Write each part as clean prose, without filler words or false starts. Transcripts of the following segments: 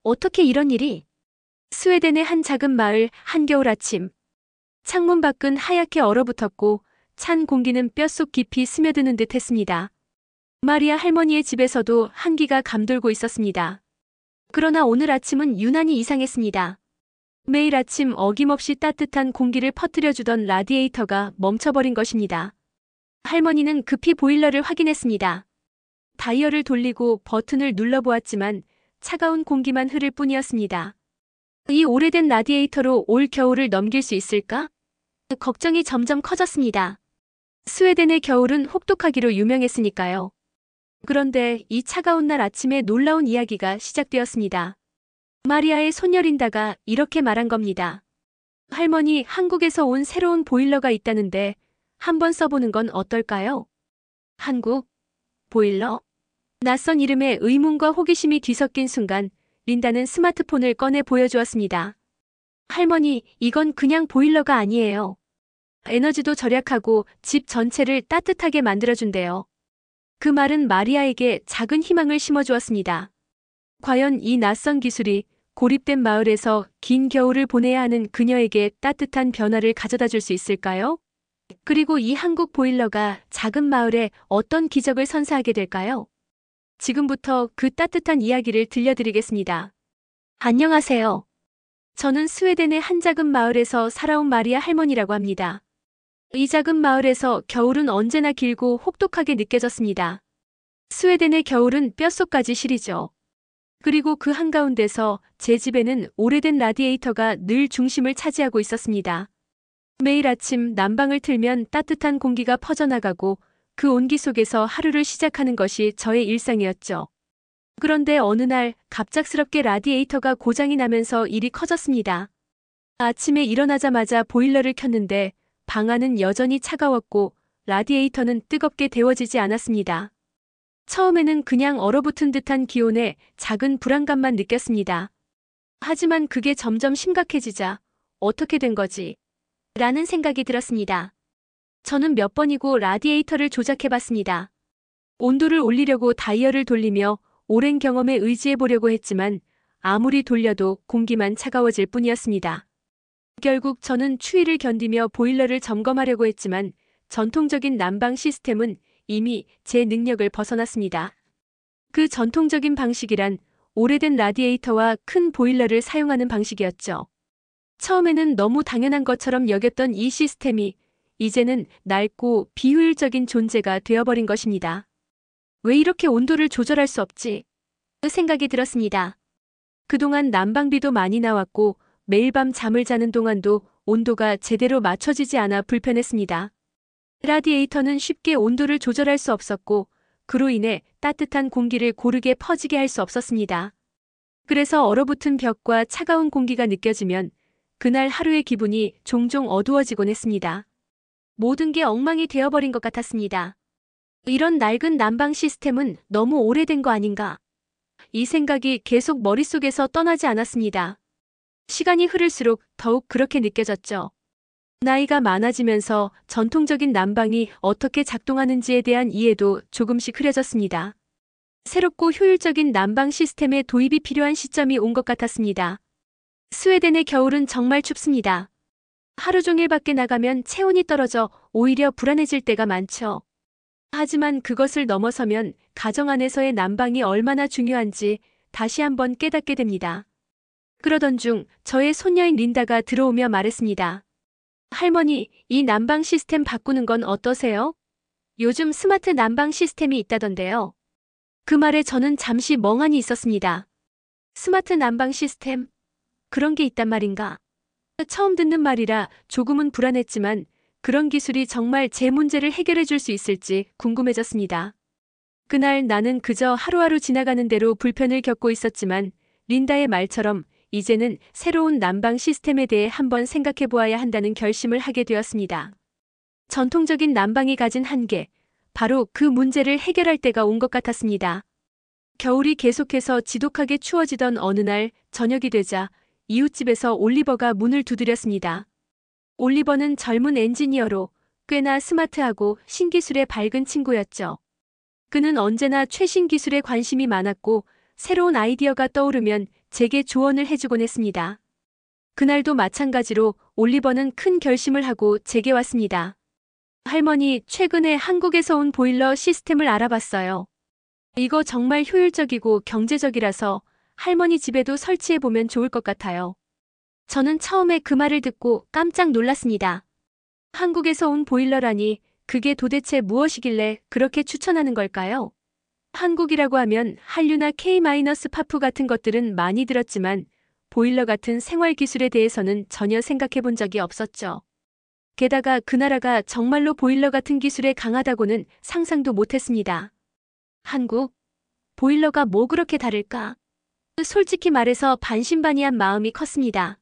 어떻게 이런 일이? 스웨덴의 한 작은 마을 한겨울 아침. 창문 밖은 하얗게 얼어붙었고 찬 공기는 뼛속 깊이 스며드는 듯 했습니다. 마리아 할머니의 집에서도 한기가 감돌고 있었습니다. 그러나 오늘 아침은 유난히 이상했습니다. 매일 아침 어김없이 따뜻한 공기를 퍼뜨려주던 라디에이터가 멈춰버린 것입니다. 할머니는 급히 보일러를 확인했습니다. 다이얼을 돌리고 버튼을 눌러보았지만 차가운 공기만 흐를 뿐이었습니다. 이 오래된 라디에이터로 올 겨울을 넘길 수 있을까? 걱정이 점점 커졌습니다. 스웨덴의 겨울은 혹독하기로 유명했으니까요. 그런데 이 차가운 날 아침에 놀라운 이야기가 시작되었습니다. 마리아의 손녀 린다가 이렇게 말한 겁니다. 할머니, 한국에서 온 새로운 보일러가 있다는데 한번 써보는 건 어떨까요? 한국? 보일러? 낯선 이름에 의문과 호기심이 뒤섞인 순간 린다는 스마트폰을 꺼내 보여주었습니다. 할머니, 이건 그냥 보일러가 아니에요. 에너지도 절약하고 집 전체를 따뜻하게 만들어준대요. 그 말은 마리아에게 작은 희망을 심어주었습니다. 과연 이 낯선 기술이 고립된 마을에서 긴 겨울을 보내야 하는 그녀에게 따뜻한 변화를 가져다 줄 수 있을까요? 그리고 이 한국 보일러가 작은 마을에 어떤 기적을 선사하게 될까요? 지금부터 그 따뜻한 이야기를 들려드리겠습니다. 안녕하세요. 저는 스웨덴의 한 작은 마을에서 살아온 마리아 할머니라고 합니다. 이 작은 마을에서 겨울은 언제나 길고 혹독하게 느껴졌습니다. 스웨덴의 겨울은 뼛속까지 시리죠. 그리고 그 한가운데서 제 집에는 오래된 라디에이터가 늘 중심을 차지하고 있었습니다. 매일 아침 난방을 틀면 따뜻한 공기가 퍼져나가고 그 온기 속에서 하루를 시작하는 것이 저의 일상이었죠. 그런데 어느 날 갑작스럽게 라디에이터가 고장이 나면서 일이 커졌습니다. 아침에 일어나자마자 보일러를 켰는데 방 안은 여전히 차가웠고 라디에이터는 뜨겁게 데워지지 않았습니다. 처음에는 그냥 얼어붙은 듯한 기온에 작은 불안감만 느꼈습니다. 하지만 그게 점점 심각해지자 어떻게 된 거지? 라는 생각이 들었습니다. 저는 몇 번이고 라디에이터를 조작해봤습니다. 온도를 올리려고 다이얼을 돌리며 오랜 경험에 의지해보려고 했지만 아무리 돌려도 공기만 차가워질 뿐이었습니다. 결국 저는 추위를 견디며 보일러를 점검하려고 했지만 전통적인 난방 시스템은 이미 제 능력을 벗어났습니다. 그 전통적인 방식이란 오래된 라디에이터와 큰 보일러를 사용하는 방식이었죠. 처음에는 너무 당연한 것처럼 여겼던 이 시스템이 이제는 낡고 비효율적인 존재가 되어버린 것입니다. 왜 이렇게 온도를 조절할 수 없지? 그 생각이 들었습니다. 그동안 난방비도 많이 나왔고 매일 밤 잠을 자는 동안도 온도가 제대로 맞춰지지 않아 불편했습니다. 라디에이터는 쉽게 온도를 조절할 수 없었고 그로 인해 따뜻한 공기를 고르게 퍼지게 할 수 없었습니다. 그래서 얼어붙은 벽과 차가운 공기가 느껴지면 그날 하루의 기분이 종종 어두워지곤 했습니다. 모든 게 엉망이 되어버린 것 같았습니다. 이런 낡은 난방 시스템은 너무 오래된 거 아닌가? 이 생각이 계속 머릿속에서 떠나지 않았습니다. 시간이 흐를수록 더욱 그렇게 느껴졌죠. 나이가 많아지면서 전통적인 난방이 어떻게 작동하는지에 대한 이해도 조금씩 흐려졌습니다. 새롭고 효율적인 난방 시스템의 도입이 필요한 시점이 온 것 같았습니다. 스웨덴의 겨울은 정말 춥습니다. 하루 종일 밖에 나가면 체온이 떨어져 오히려 불안해질 때가 많죠. 하지만 그것을 넘어서면 가정 안에서의 난방이 얼마나 중요한지 다시 한번 깨닫게 됩니다. 그러던 중 저의 손녀인 린다가 들어오며 말했습니다. 할머니, 이 난방 시스템 바꾸는 건 어떠세요? 요즘 스마트 난방 시스템이 있다던데요. 그 말에 저는 잠시 멍하니 있었습니다. 스마트 난방 시스템? 그런 게 있단 말인가? 처음 듣는 말이라 조금은 불안했지만 그런 기술이 정말 제 문제를 해결해 줄 수 있을지 궁금해졌습니다. 그날 나는 그저 하루하루 지나가는 대로 불편을 겪고 있었지만 린다의 말처럼 이제는 새로운 난방 시스템에 대해 한번 생각해 보아야 한다는 결심을 하게 되었습니다. 전통적인 난방이 가진 한계, 바로 그 문제를 해결할 때가 온 것 같았습니다. 겨울이 계속해서 지독하게 추워지던 어느 날 저녁이 되자 이웃집에서 올리버가 문을 두드렸습니다. 올리버는 젊은 엔지니어로 꽤나 스마트하고 신기술에 밝은 친구였죠. 그는 언제나 최신 기술에 관심이 많았고 새로운 아이디어가 떠오르면 제게 조언을 해주곤 했습니다. 그날도 마찬가지로 올리버는 큰 결심을 하고 제게 왔습니다. 할머니, 최근에 한국에서 온 보일러 시스템을 알아봤어요. 이거 정말 효율적이고 경제적이라서 할머니 집에도 설치해보면 좋을 것 같아요. 저는 처음에 그 말을 듣고 깜짝 놀랐습니다. 한국에서 온 보일러라니 그게 도대체 무엇이길래 그렇게 추천하는 걸까요? 한국이라고 하면 한류나 K-파프 같은 것들은 많이 들었지만 보일러 같은 생활 기술에 대해서는 전혀 생각해 본 적이 없었죠. 게다가 그 나라가 정말로 보일러 같은 기술에 강하다고는 상상도 못했습니다. 한국? 보일러가 뭐 그렇게 다를까? 솔직히 말해서 반신반의한 마음이 컸습니다.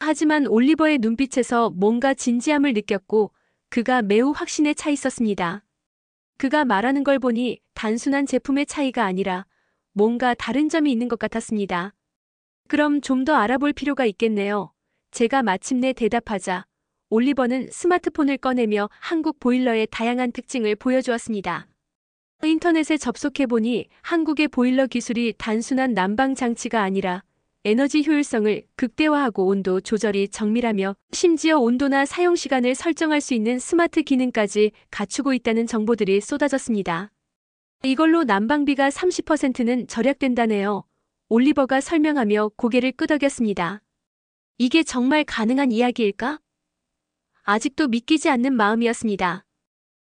하지만 올리버의 눈빛에서 뭔가 진지함을 느꼈고 그가 매우 확신에 차 있었습니다. 그가 말하는 걸 보니 단순한 제품의 차이가 아니라 뭔가 다른 점이 있는 것 같았습니다. 그럼 좀 더 알아볼 필요가 있겠네요. 제가 마침내 대답하자 올리버는 스마트폰을 꺼내며 한국 보일러의 다양한 특징을 보여주었습니다. 인터넷에 접속해보니 한국의 보일러 기술이 단순한 난방 장치가 아니라 에너지 효율성을 극대화하고 온도 조절이 정밀하며 심지어 온도나 사용 시간을 설정할 수 있는 스마트 기능까지 갖추고 있다는 정보들이 쏟아졌습니다. 이걸로 난방비가 30%는 절약된다네요. 올리버가 설명하며 고개를 끄덕였습니다. 이게 정말 가능한 이야기일까? 아직도 믿기지 않는 마음이었습니다.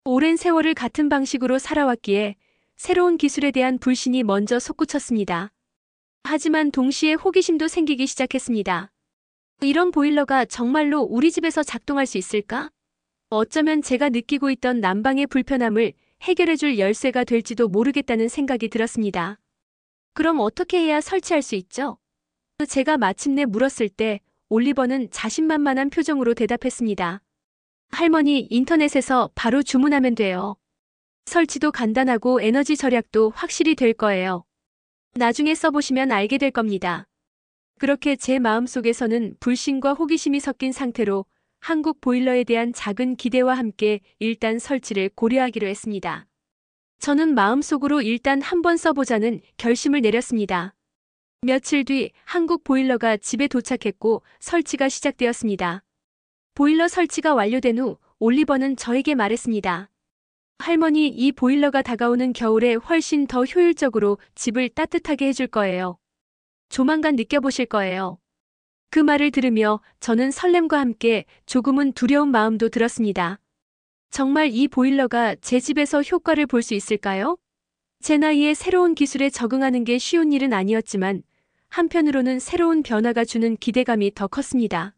오랜 세월을 같은 방식으로 살아왔기에 새로운 기술에 대한 불신이 먼저 솟구쳤습니다. 하지만 동시에 호기심도 생기기 시작했습니다. 이런 보일러가 정말로 우리 집에서 작동할 수 있을까? 어쩌면 제가 느끼고 있던 난방의 불편함을 해결해줄 열쇠가 될지도 모르겠다는 생각이 들었습니다. 그럼 어떻게 해야 설치할 수 있죠? 제가 마침내 물었을 때 올리버는 자신만만한 표정으로 대답했습니다. 할머니, 인터넷에서 바로 주문하면 돼요. 설치도 간단하고 에너지 절약도 확실히 될 거예요. 나중에 써보시면 알게 될 겁니다. 그렇게 제 마음속에서는 불신과 호기심이 섞인 상태로 한국 보일러에 대한 작은 기대와 함께 일단 설치를 고려하기로 했습니다. 저는 마음속으로 일단 한번 써보자는 결심을 내렸습니다. 며칠 뒤 한국 보일러가 집에 도착했고 설치가 시작되었습니다. 보일러 설치가 완료된 후 올리버는 저에게 말했습니다. 할머니, 이 보일러가 다가오는 겨울에 훨씬 더 효율적으로 집을 따뜻하게 해줄 거예요. 조만간 느껴보실 거예요. 그 말을 들으며 저는 설렘과 함께 조금은 두려운 마음도 들었습니다. 정말 이 보일러가 제 집에서 효과를 볼 수 있을까요? 제 나이에 새로운 기술에 적응하는 게 쉬운 일은 아니었지만 한편으로는 새로운 변화가 주는 기대감이 더 컸습니다.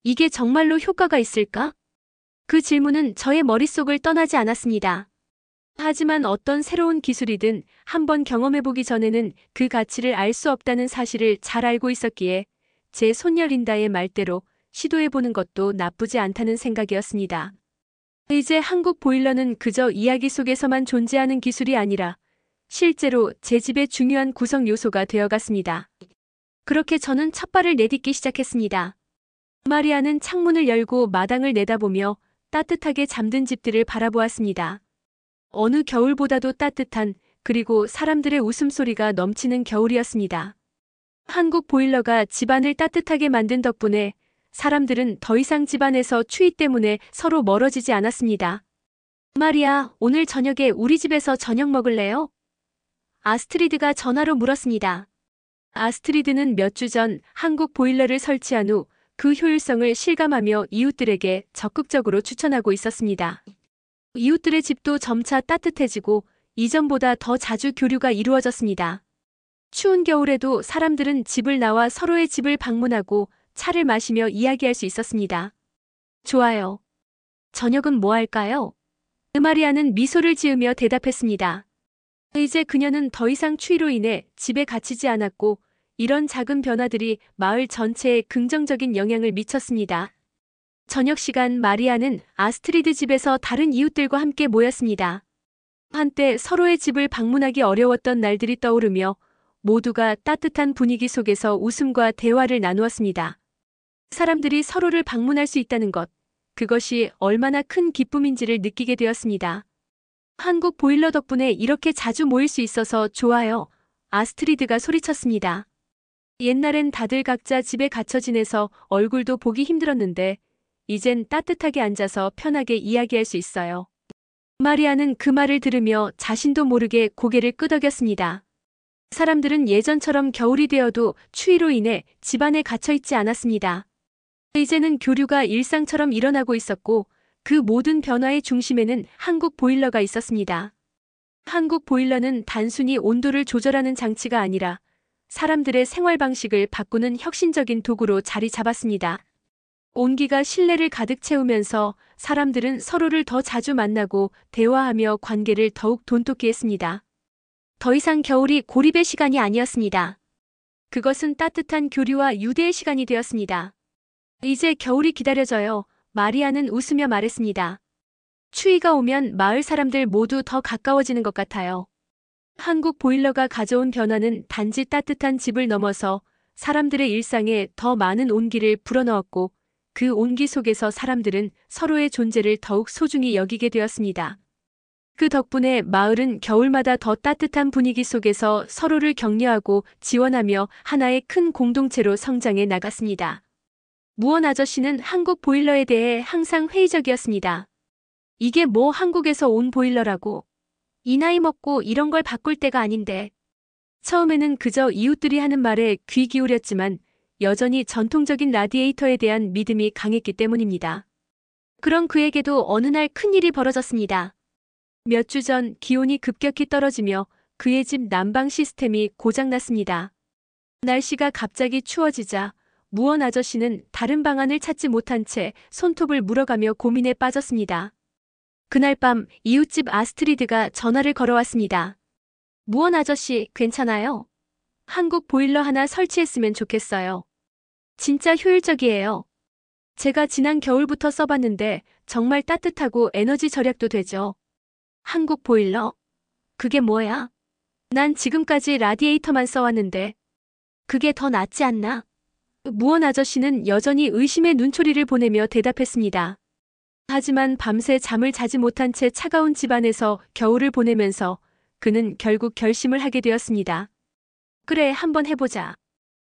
이게 정말로 효과가 있을까? 그 질문은 저의 머릿속을 떠나지 않았습니다. 하지만 어떤 새로운 기술이든 한번 경험해보기 전에는 그 가치를 알 수 없다는 사실을 잘 알고 있었기에 제 손녀 린다의 말대로 시도해보는 것도 나쁘지 않다는 생각이었습니다. 이제 한국 보일러는 그저 이야기 속에서만 존재하는 기술이 아니라 실제로 제 집의 중요한 구성 요소가 되어갔습니다. 그렇게 저는 첫 발을 내딛기 시작했습니다. 마리아는 창문을 열고 마당을 내다보며 따뜻하게 잠든 집들을 바라보았습니다. 어느 겨울보다도 따뜻한 그리고 사람들의 웃음소리가 넘치는 겨울이었습니다. 한국 보일러가 집안을 따뜻하게 만든 덕분에 사람들은 더 이상 집안에서 추위 때문에 서로 멀어지지 않았습니다. 마리아, 오늘 저녁에 우리 집에서 저녁 먹을래요? 아스트리드가 전화로 물었습니다. 아스트리드는 몇 주 전 한국 보일러를 설치한 후 그 효율성을 실감하며 이웃들에게 적극적으로 추천하고 있었습니다. 이웃들의 집도 점차 따뜻해지고 이전보다 더 자주 교류가 이루어졌습니다. 추운 겨울에도 사람들은 집을 나와 서로의 집을 방문하고 차를 마시며 이야기할 수 있었습니다. 좋아요. 저녁은 뭐 할까요? 마리아는 미소를 지으며 대답했습니다. 이제 그녀는 더 이상 추위로 인해 집에 갇히지 않았고 이런 작은 변화들이 마을 전체에 긍정적인 영향을 미쳤습니다. 저녁 시간 마리아는 아스트리드 집에서 다른 이웃들과 함께 모였습니다. 한때 서로의 집을 방문하기 어려웠던 날들이 떠오르며 모두가 따뜻한 분위기 속에서 웃음과 대화를 나누었습니다. 사람들이 서로를 방문할 수 있다는 것, 그것이 얼마나 큰 기쁨인지를 느끼게 되었습니다. 한국 보일러 덕분에 이렇게 자주 모일 수 있어서 좋아요. 아스트리드가 소리쳤습니다. 옛날엔 다들 각자 집에 갇혀 지내서 얼굴도 보기 힘들었는데 이젠 따뜻하게 앉아서 편하게 이야기할 수 있어요. 마리아는 그 말을 들으며 자신도 모르게 고개를 끄덕였습니다. 사람들은 예전처럼 겨울이 되어도 추위로 인해 집안에 갇혀 있지 않았습니다. 이제는 교류가 일상처럼 일어나고 있었고 그 모든 변화의 중심에는 한국 보일러가 있었습니다. 한국 보일러는 단순히 온도를 조절하는 장치가 아니라 사람들의 생활 방식을 바꾸는 혁신적인 도구로 자리 잡았습니다. 온기가 실내를 가득 채우면서 사람들은 서로를 더 자주 만나고 대화하며 관계를 더욱 돈독히 했습니다. 더 이상 겨울이 고립의 시간이 아니었습니다. 그것은 따뜻한 교류와 유대의 시간이 되었습니다. 이제 겨울이 기다려져요. 마리아는 웃으며 말했습니다. 추위가 오면 마을 사람들 모두 더 가까워지는 것 같아요. 한국 보일러가 가져온 변화는 단지 따뜻한 집을 넘어서 사람들의 일상에 더 많은 온기를 불어넣었고 그 온기 속에서 사람들은 서로의 존재를 더욱 소중히 여기게 되었습니다. 그 덕분에 마을은 겨울마다 더 따뜻한 분위기 속에서 서로를 격려하고 지원하며 하나의 큰 공동체로 성장해 나갔습니다. 무원 아저씨는 한국 보일러에 대해 항상 회의적이었습니다. 이게 뭐 한국에서 온 보일러라고. 이 나이 먹고 이런 걸 바꿀 때가 아닌데. 처음에는 그저 이웃들이 하는 말에 귀 기울였지만 여전히 전통적인 라디에이터에 대한 믿음이 강했기 때문입니다. 그런 그에게도 어느 날 큰일이 벌어졌습니다. 몇 주 전 기온이 급격히 떨어지며 그의 집 난방 시스템이 고장났습니다. 날씨가 갑자기 추워지자 무원 아저씨는 다른 방안을 찾지 못한 채 손톱을 물어가며 고민에 빠졌습니다. 그날 밤 이웃집 아스트리드가 전화를 걸어왔습니다. 무원 아저씨, 괜찮아요? 한국 보일러 하나 설치했으면 좋겠어요. 진짜 효율적이에요. 제가 지난 겨울부터 써봤는데 정말 따뜻하고 에너지 절약도 되죠. 한국 보일러? 그게 뭐야? 난 지금까지 라디에이터만 써왔는데. 그게 더 낫지 않나? 무원 아저씨는 여전히 의심의 눈초리를 보내며 대답했습니다. 하지만 밤새 잠을 자지 못한 채 차가운 집안에서 겨울을 보내면서 그는 결국 결심을 하게 되었습니다. 그래, 한번 해보자.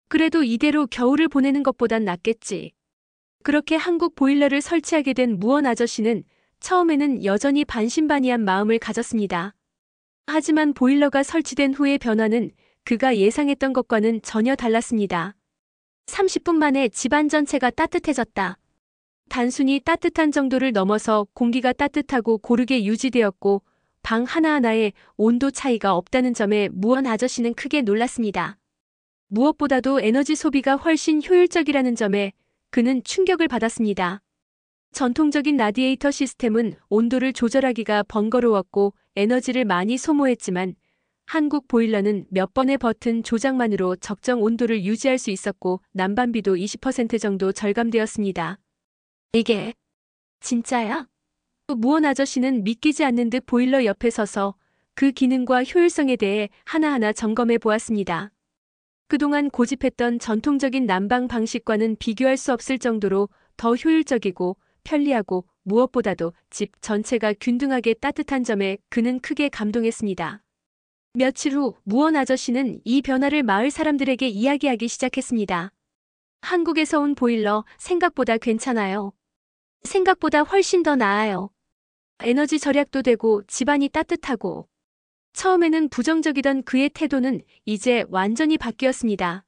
그래도 이대로 겨울을 보내는 것보단 낫겠지. 그렇게 한국 보일러를 설치하게 된 무원 아저씨는 처음에는 여전히 반신반의한 마음을 가졌습니다. 하지만 보일러가 설치된 후의 변화는 그가 예상했던 것과는 전혀 달랐습니다. 30분 만에 집안 전체가 따뜻해졌다. 단순히 따뜻한 정도를 넘어서 공기가 따뜻하고 고르게 유지되었고 방 하나하나에 온도 차이가 없다는 점에 무원 아저씨는 크게 놀랐습니다. 무엇보다도 에너지 소비가 훨씬 효율적이라는 점에 그는 충격을 받았습니다. 전통적인 라디에이터 시스템은 온도를 조절하기가 번거로웠고 에너지를 많이 소모했지만 한국 보일러는 몇 번의 버튼 조작만으로 적정 온도를 유지할 수 있었고 난방비도 20% 정도 절감되었습니다. 이게 진짜야? 무원 아저씨는 믿기지 않는 듯 보일러 옆에 서서 그 기능과 효율성에 대해 하나하나 점검해 보았습니다. 그동안 고집했던 전통적인 난방 방식과는 비교할 수 없을 정도로 더 효율적이고 편리하고 무엇보다도 집 전체가 균등하게 따뜻한 점에 그는 크게 감동했습니다. 며칠 후 무원 아저씨는 이 변화를 마을 사람들에게 이야기하기 시작했습니다. 한국에서 온 보일러 생각보다 괜찮아요. 생각보다 훨씬 더 나아요. 에너지 절약도 되고 집안이 따뜻하고. 처음에는 부정적이던 그의 태도는 이제 완전히 바뀌었습니다.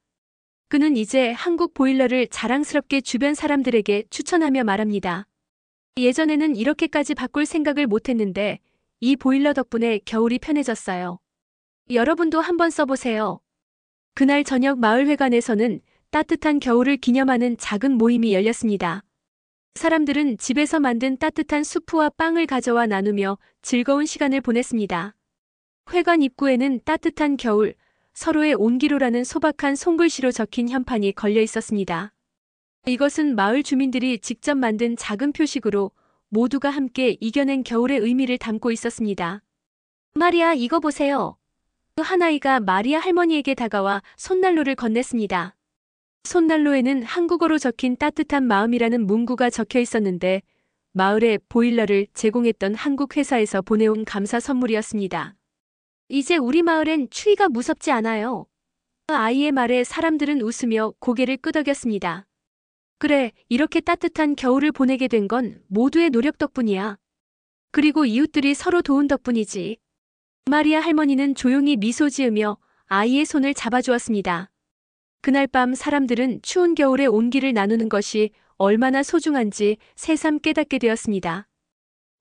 그는 이제 한국 보일러를 자랑스럽게 주변 사람들에게 추천하며 말합니다. 예전에는 이렇게까지 바꿀 생각을 못했는데 이 보일러 덕분에 겨울이 편해졌어요. 여러분도 한번 써보세요. 그날 저녁 마을회관에서는 따뜻한 겨울을 기념하는 작은 모임이 열렸습니다. 사람들은 집에서 만든 따뜻한 수프와 빵을 가져와 나누며 즐거운 시간을 보냈습니다. 회관 입구에는 따뜻한 겨울, 서로의 온기로라는 소박한 손글씨로 적힌 현판이 걸려 있었습니다. 이것은 마을 주민들이 직접 만든 작은 표식으로 모두가 함께 이겨낸 겨울의 의미를 담고 있었습니다. 마리아, 이거 보세요. 한 아이가 마리아 할머니에게 다가와 손난로를 건넸습니다. 손난로에는 한국어로 적힌 따뜻한 마음이라는 문구가 적혀 있었는데 마을에 보일러를 제공했던 한국 회사에서 보내온 감사 선물이었습니다. 이제 우리 마을엔 추위가 무섭지 않아요. 아이의 말에 사람들은 웃으며 고개를 끄덕였습니다. 그래, 이렇게 따뜻한 겨울을 보내게 된 건 모두의 노력 덕분이야. 그리고 이웃들이 서로 도운 덕분이지. 마리아 할머니는 조용히 미소 지으며 아이의 손을 잡아주었습니다. 그날 밤 사람들은 추운 겨울에 온기를 나누는 것이 얼마나 소중한지 새삼 깨닫게 되었습니다.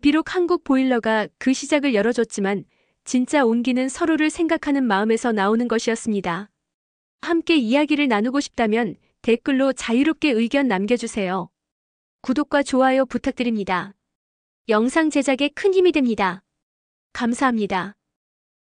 비록 한국 보일러가 그 시작을 열어줬지만 진짜 온기는 서로를 생각하는 마음에서 나오는 것이었습니다. 함께 이야기를 나누고 싶다면 댓글로 자유롭게 의견 남겨주세요. 구독과 좋아요 부탁드립니다. 영상 제작에 큰 힘이 됩니다. 감사합니다.